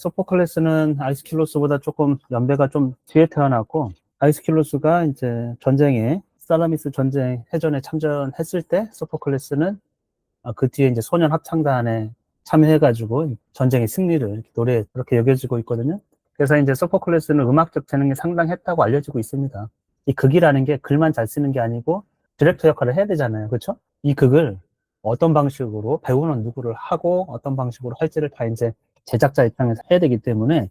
소포클레스는 아이스킬로스보다 조금 연배가 좀 뒤에 태어났고, 아이스킬로스가 이제 전쟁에, 살라미스 전쟁 해전에 참전했을 때, 소포클레스는 그 뒤에 이제 소년 합창단에 참여해가지고 전쟁의 승리를 이렇게 노래 그렇게 여겨지고 있거든요. 그래서 이제 소포클레스는 음악적 재능이 상당했다고 알려지고 있습니다. 이 극이라는 게 글만 잘 쓰는 게 아니고 디렉터 역할을 해야 되잖아요. 그렇죠? 이 극을 어떤 방식으로 배우는 누구를 하고 어떤 방식으로 할지를 다 이제 제작자 입장에서 해야 되기 때문에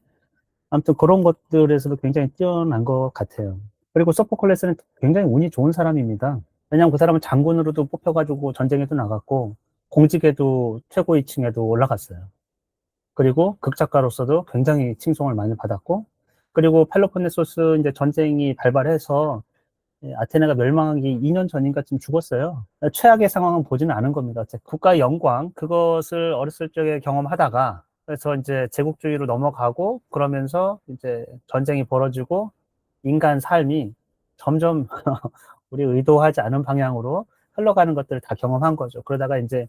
아무튼 그런 것들에서도 굉장히 뛰어난 것 같아요. 그리고 소포클레스는 굉장히 운이 좋은 사람입니다. 왜냐하면 그 사람은 장군으로도 뽑혀가지고 전쟁에도 나갔고 공직에도 최고위층에도 올라갔어요. 그리고 극작가로서도 굉장히 칭송을 많이 받았고, 그리고 펠로폰네소스 이제 전쟁이 발발해서 아테네가 멸망하기 2년 전인가쯤 죽었어요. 최악의 상황은 보지는 않은 겁니다. 국가의 영광, 그것을 어렸을 적에 경험하다가, 그래서 이제 제국주의로 넘어가고, 그러면서 이제 전쟁이 벌어지고, 인간 삶이 점점 우리 의도하지 않은 방향으로 흘러가는 것들을 다 경험한 거죠. 그러다가 이제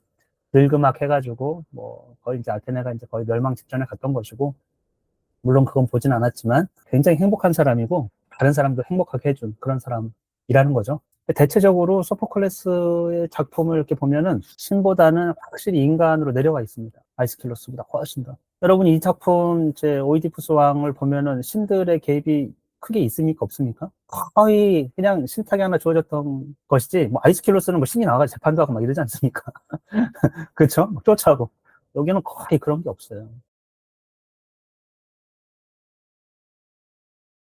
늙음막 해가지고, 뭐, 거의 이제 아테네가 이제 거의 멸망 직전에 갔던 것이고, 물론 그건 보진 않았지만 굉장히 행복한 사람이고 다른 사람도 행복하게 해준 그런 사람이라는 거죠. 대체적으로 소포클레스의 작품을 이렇게 보면은 신보다는 확실히 인간으로 내려가 있습니다. 아이스킬로스보다 훨씬 더. 여러분 이 작품 이제 오이디푸스 왕을 보면은 신들의 개입이 크게 있습니까 없습니까? 거의 그냥 신탁이 하나 주어졌던 것이지 뭐 아이스킬로스는 뭐 신이 나와서 재판도 하고 막 이러지 않습니까? 그렇죠? 쫓아오고 여기는 거의 그런 게 없어요.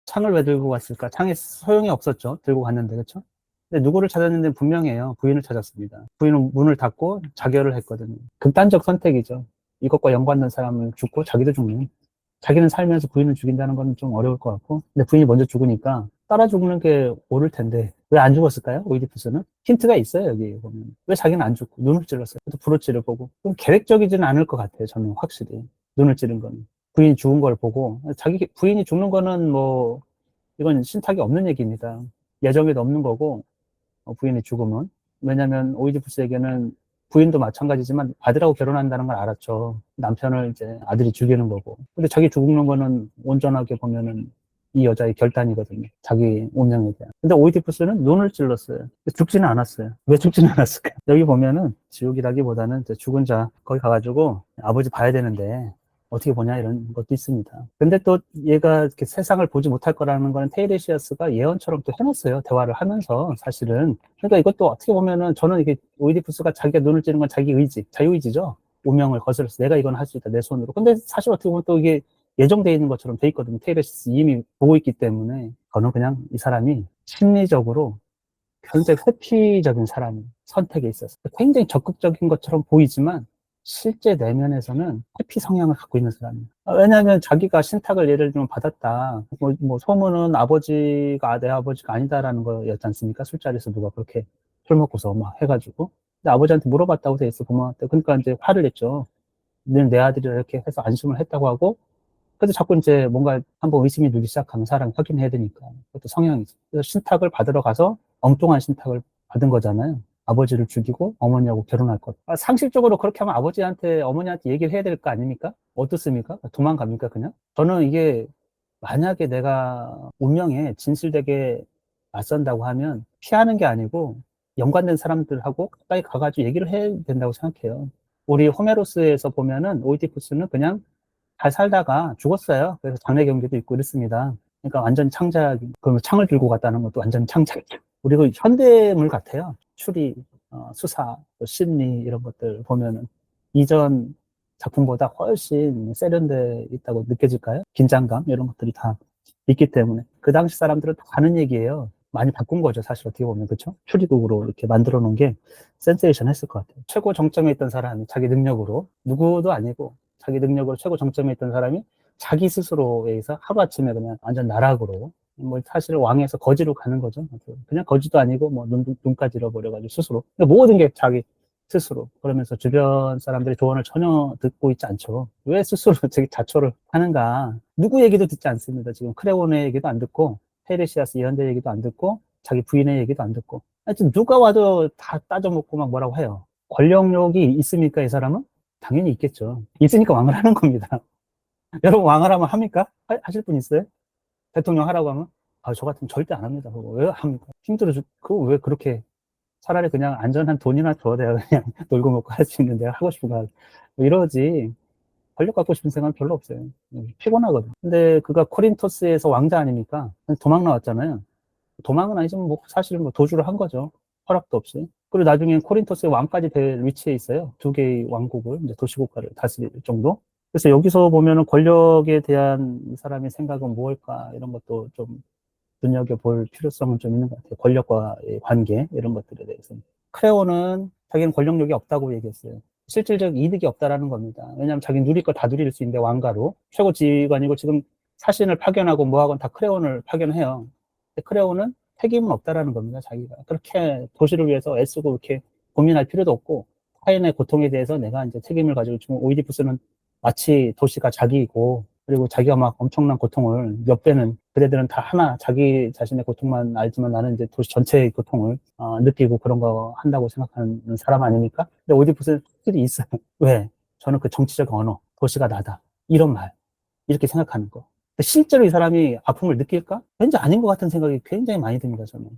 창을 왜 들고 갔을까? 창에 소용이 없었죠. 들고 갔는데, 그렇죠? 근데 누구를 찾았는데 분명해요. 부인을 찾았습니다. 부인은 문을 닫고 자결을 했거든요. 극단적 선택이죠. 이것과 연관된 사람은 죽고 자기도 죽는. 자기는 살면서 부인을 죽인다는 건 좀 어려울 것 같고, 근데 부인이 먼저 죽으니까 따라 죽는 게 옳을 텐데 왜 안 죽었을까요? 오이디푸스는 힌트가 있어요. 여기 보면 왜 자기는 안 죽고 눈을 찔렀어요. 또 브로치를 보고 좀 계획적이지는 않을 것 같아요. 저는 확실히 눈을 찌른 거는 부인이 죽은 걸 보고 자기 부인이 죽는 거는 뭐 이건 신탁이 없는 얘기입니다. 예정에도 없는 거고, 부인의 죽음은. 왜냐면 오이디푸스에게는 부인도 마찬가지지만 아들하고 결혼한다는 걸 알았죠. 남편을 이제 아들이 죽이는 거고. 근데 자기 죽는 거는 온전하게 보면은 이 여자의 결단이거든요. 자기 운명에 대한. 근데 오이디푸스는 눈을 찔렀어요. 죽지는 않았어요. 왜 죽지는 않았을까요? 여기 보면은 지옥이라기보다는 죽은 자 거기 가가지고 아버지 봐야 되는데 어떻게 보냐 이런 것도 있습니다. 근데 또 얘가 이렇게 세상을 보지 못할 거라는 거는 테이레시아스가 예언처럼 또 해놨어요. 대화를 하면서 사실은. 그러니까 이것도 어떻게 보면은 저는 이게 오이디푸스가 자기가 눈을 찌는 건 자기 의지, 자유의지죠. 운명을 거스려서 내가 이건 할 수 있다, 내 손으로. 근데 사실 어떻게 보면 또 이게 예정되어 있는 것처럼 돼 있거든요. 테이레시아스 이미 보고 있기 때문에 저는 그냥 이 사람이 심리적으로 굉장히 회피적인 사람 선택에 있어서 굉장히 적극적인 것처럼 보이지만 실제 내면에서는 회피 성향을 갖고 있는 사람이에요. 왜냐하면 자기가 신탁을 예를 들면 받았다. 뭐 소문은 아버지가 내 아버지가 아니다라는 거였지 않습니까? 술자리에서 누가 그렇게 술 먹고서 막 해가지고. 근데 아버지한테 물어봤다고 돼 있어, 부모한테. 그러니까 이제 화를 냈죠. 너는 내 아들이라 이렇게 해서 안심을 했다고 하고 그래도 자꾸 이제 뭔가 한번 의심이 들기 시작하면 사람 확인해야 되니까. 그것도 성향이죠. 그래서 신탁을 받으러 가서 엉뚱한 신탁을 받은 거잖아요. 아버지를 죽이고 어머니하고 결혼할 것. 상식적으로 그렇게 하면 아버지한테, 어머니한테 얘기를 해야 될 거 아닙니까? 어떻습니까? 도망갑니까, 그냥? 저는 이게 만약에 내가 운명에 진실되게 맞선다고 하면 피하는 게 아니고 연관된 사람들하고 가까이 가가지고 얘기를 해야 된다고 생각해요. 우리 호메로스에서 보면은 오이디푸스는 그냥 잘 살다가 죽었어요. 그래서 장례 경기도 있고 이렇습니다. 그러니까 완전 창작, 그 창을 들고 갔다는 것도 완전 창작이죠. 그리고 현대물 같아요. 추리, 수사, 또 심리 이런 것들 보면은 이전 작품보다 훨씬 세련돼 있다고 느껴질까요? 긴장감 이런 것들이 다 있기 때문에 그 당시 사람들은 다 아는 얘기예요. 많이 바꾼 거죠, 사실 어떻게 보면. 그렇죠? 추리독으로 이렇게 만들어 놓은 게 센세이션 했을 것 같아요. 최고 정점에 있던 사람이 자기 능력으로 누구도 아니고 자기 능력으로 최고 정점에 있던 사람이 자기 스스로에 의해서 하루아침에 그냥 완전 나락으로 뭐 사실 왕에서 거지로 가는 거죠. 그냥 거지도 아니고 뭐 눈까지 잃어버려가지고 스스로 모든 게 자기 스스로 그러면서 주변 사람들의 조언을 전혀 듣고 있지 않죠. 왜 스스로 자기 자초를 하는가? 누구 얘기도 듣지 않습니다. 지금 크레온의 얘기도 안 듣고 테레시아스 예언대 얘기도 안 듣고 자기 부인의 얘기도 안 듣고 하여튼 누가 와도 다 따져먹고 막 뭐라고 해요. 권력욕이 있습니까, 이 사람은? 당연히 있겠죠. 있으니까 왕을 하는 겁니다. 여러분 왕하라면 합니까? 하실 분 있어요? 대통령 하라고 하면? 아, 저 같으면 절대 안 합니다. 그거 왜 합니까? 힘들어 그거 왜 그렇게 차라리 그냥 안전한 돈이나 줘야 돼요. 그냥 놀고 먹고 할 수 있는데 하고 싶은 거 하고. 뭐 이러지. 권력 갖고 싶은 생각은 별로 없어요. 피곤하거든. 근데 그가 코린토스에서 왕자 아닙니까? 도망 나왔잖아요. 도망은 아니지만 뭐 사실은 뭐 도주를 한 거죠. 허락도 없이. 그리고 나중에 코린토스의 왕까지 될 위치에 있어요. 두 개의 왕국을, 이제 도시국가를 다스릴 정도. 그래서 여기서 보면은 권력에 대한 이 사람의 생각은 무엇일까 이런 것도 좀 눈여겨볼 필요성은 좀 있는 것 같아요. 권력과의 관계 이런 것들에 대해서. 크레오는 자기는 권력력이 없다고 얘기했어요. 실질적 이득이 없다라는 겁니다. 왜냐하면 자기는 누릴 거 다 누릴 수 있는데 왕가로 최고 지휘관이고 지금 사신을 파견하고 뭐하건 다 크레온을 파견해요. 근데 크레온은 책임은 없다라는 겁니다. 자기가 그렇게 도시를 위해서 애쓰고 이렇게 고민할 필요도 없고 타인의 고통에 대해서 내가 이제 책임을 가지고 지금 오이디푸스는 마치 도시가 자기이고 그리고 자기가 막 엄청난 고통을 몇 배는 그대들은 다 하나 자기 자신의 고통만 알지만 나는 이제 도시 전체의 고통을 느끼고 그런 거 한다고 생각하는 사람 아닙니까? 근데 오이디푸스는 확실히 있어요. 왜? 저는 그 정치적 언어, 도시가 나다. 이런 말. 이렇게 생각하는 거. 실제로 이 사람이 아픔을 느낄까? 왠지 아닌 것 같은 생각이 굉장히 많이 듭니다, 저는.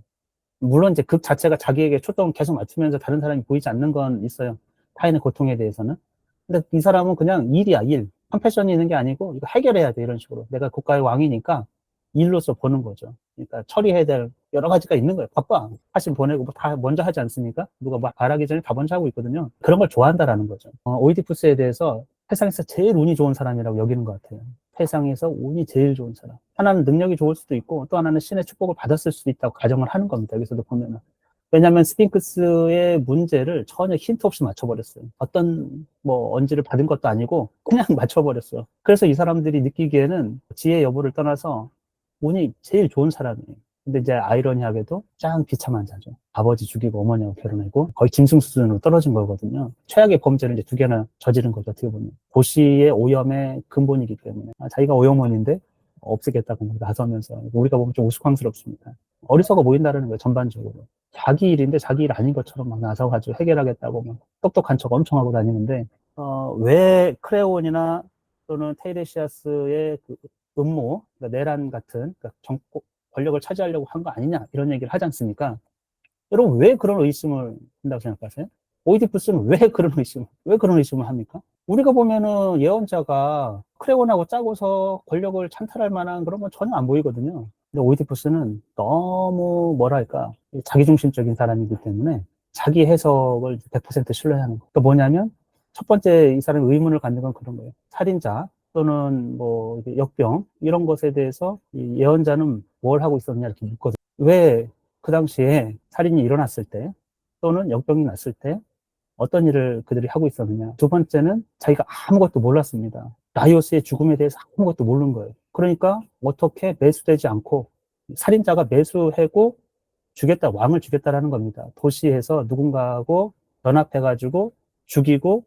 물론 이제 극 자체가 자기에게 초점을 계속 맞추면서 다른 사람이 보이지 않는 건 있어요. 타인의 고통에 대해서는. 근데 이 사람은 그냥 일이야, 일. 컴패션이 있는 게 아니고 이거 해결해야 돼, 이런 식으로. 내가 국가의 왕이니까 일로서 보는 거죠. 그러니까 처리해야 될 여러 가지가 있는 거예요. 바빠. 사실 보내고 뭐 다 먼저 하지 않습니까? 누가 뭐 말하기 전에 다 먼저 하고 있거든요. 그런 걸 좋아한다라는 거죠. 오이디푸스에 대해서 세상에서 제일 운이 좋은 사람이라고 여기는 것 같아요. 세상에서 운이 제일 좋은 사람. 하나는 능력이 좋을 수도 있고 또 하나는 신의 축복을 받았을 수도 있다고 가정을 하는 겁니다. 여기서도 보면은. 왜냐하면 스핑크스의 문제를 전혀 힌트 없이 맞춰버렸어요. 어떤 뭐 언지를 받은 것도 아니고 그냥 맞춰버렸어요. 그래서 이 사람들이 느끼기에는 지혜 여부를 떠나서 운이 제일 좋은 사람이에요. 근데 이제 아이러니하게도 짱 비참한 자죠. 아버지 죽이고 어머니하고 결혼하고 거의 짐승 수준으로 떨어진 거거든요. 최악의 범죄를 이제 두 개나 저지른 거죠. 어떻게 보면 도시의 오염의 근본이기 때문에 자기가 오염원인데 없애겠다고 나서면서 우리가 보면 좀 우스꽝스럽습니다. 어리석어 보인다는 거예요. 전반적으로. 자기 일인데 자기 일 아닌 것처럼 막 나서가지고 해결하겠다고 막 똑똑한 척 엄청 하고 다니는데 왜 크레온이나 또는 테이레시아스의 그 음모, 그러니까 내란 같은 그러니까 권력을 차지하려고 한 거 아니냐 이런 얘기를 하지 않습니까? 여러분 왜 그런 의심을 한다고 생각하세요? 오이디푸스는 왜 그런 의심을 합니까? 우리가 보면은 예언자가 크레온하고 짜고서 권력을 찬탈할 만한 그런 건 전혀 안 보이거든요. 근데 오이디푸스는 너무 뭐랄까 자기중심적인 사람이기 때문에 자기 해석을 100% 신뢰하는 거. 그러니까 뭐냐면 첫 번째 이 사람이 의문을 갖는 건 그런 거예요. 살인자 또는 뭐 역병 이런 것에 대해서 이 예언자는 뭘 하고 있었냐 이렇게 묻거든요. 왜 그 당시에 살인이 일어났을 때 또는 역병이 났을 때 어떤 일을 그들이 하고 있었느냐. 두 번째는 자기가 아무것도 몰랐습니다. 라이오스의 죽음에 대해서 아무것도 모르는 거예요. 그러니까 어떻게 매수되지 않고 살인자가 매수하고 주겠다, 왕을 주겠다라는 겁니다. 도시에서 누군가하고 연합해가지고 죽이고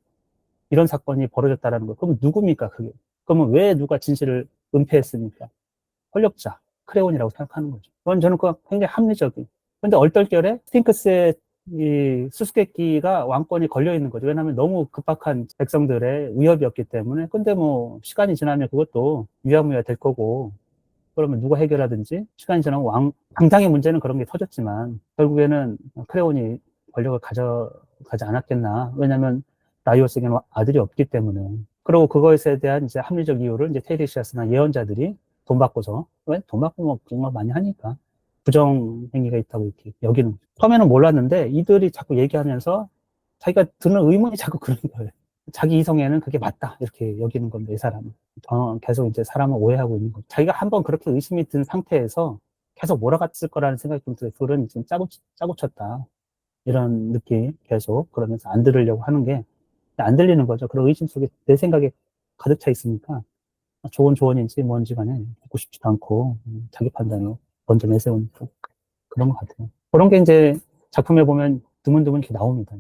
이런 사건이 벌어졌다라는 거. 그럼 누굽니까, 그게? 그러면 왜 누가 진실을 은폐했습니까? 권력자, 크레온이라고 생각하는 거죠. 그건 저는 그 굉장히 합리적인. 근데 얼떨결에 스핑크스의 이 수수께끼가 왕권이 걸려 있는 거죠. 왜냐하면 너무 급박한 백성들의 위협이었기 때문에. 근데 뭐 시간이 지나면 그것도 유야무야 될 거고 그러면 누가 해결하든지 시간이 지나면 당장의 문제는 그런 게 터졌지만 결국에는 크레온이 권력을 가져가지 않았겠나. 왜냐하면 라이오스에게는 아들이 없기 때문에. 그리고 그것에 대한 이제 합리적 이유를 이제 테이레시아스나 예언자들이 돈 받고서 왜 돈 받고 뭐 그런 거 많이 하니까 부정 행위가 있다고 이렇게 여기는. 처음에는 몰랐는데 이들이 자꾸 얘기하면서 자기가 드는 의문이 자꾸 그런 거예요. 자기 이성에는 그게 맞다 이렇게 여기는 건데 이 사람은 계속 이제 사람을 오해하고 있는 거죠. 자기가 한번 그렇게 의심이 든 상태에서 계속 몰아갔을 거라는 생각이 좀 들어요. 둘은 지금 짜고 쳤다 이런 느낌 계속 그러면서 안 들으려고 하는 게 안 들리는 거죠. 그런 의심 속에 내 생각에 가득 차 있으니까 좋은 조언인지 뭔지 간에 듣고 싶지도 않고 자기 판단으로 먼저 내세우니까 그런 것 같아요. 그런 게 이제 작품에 보면 드문드문 이렇게 나옵니다.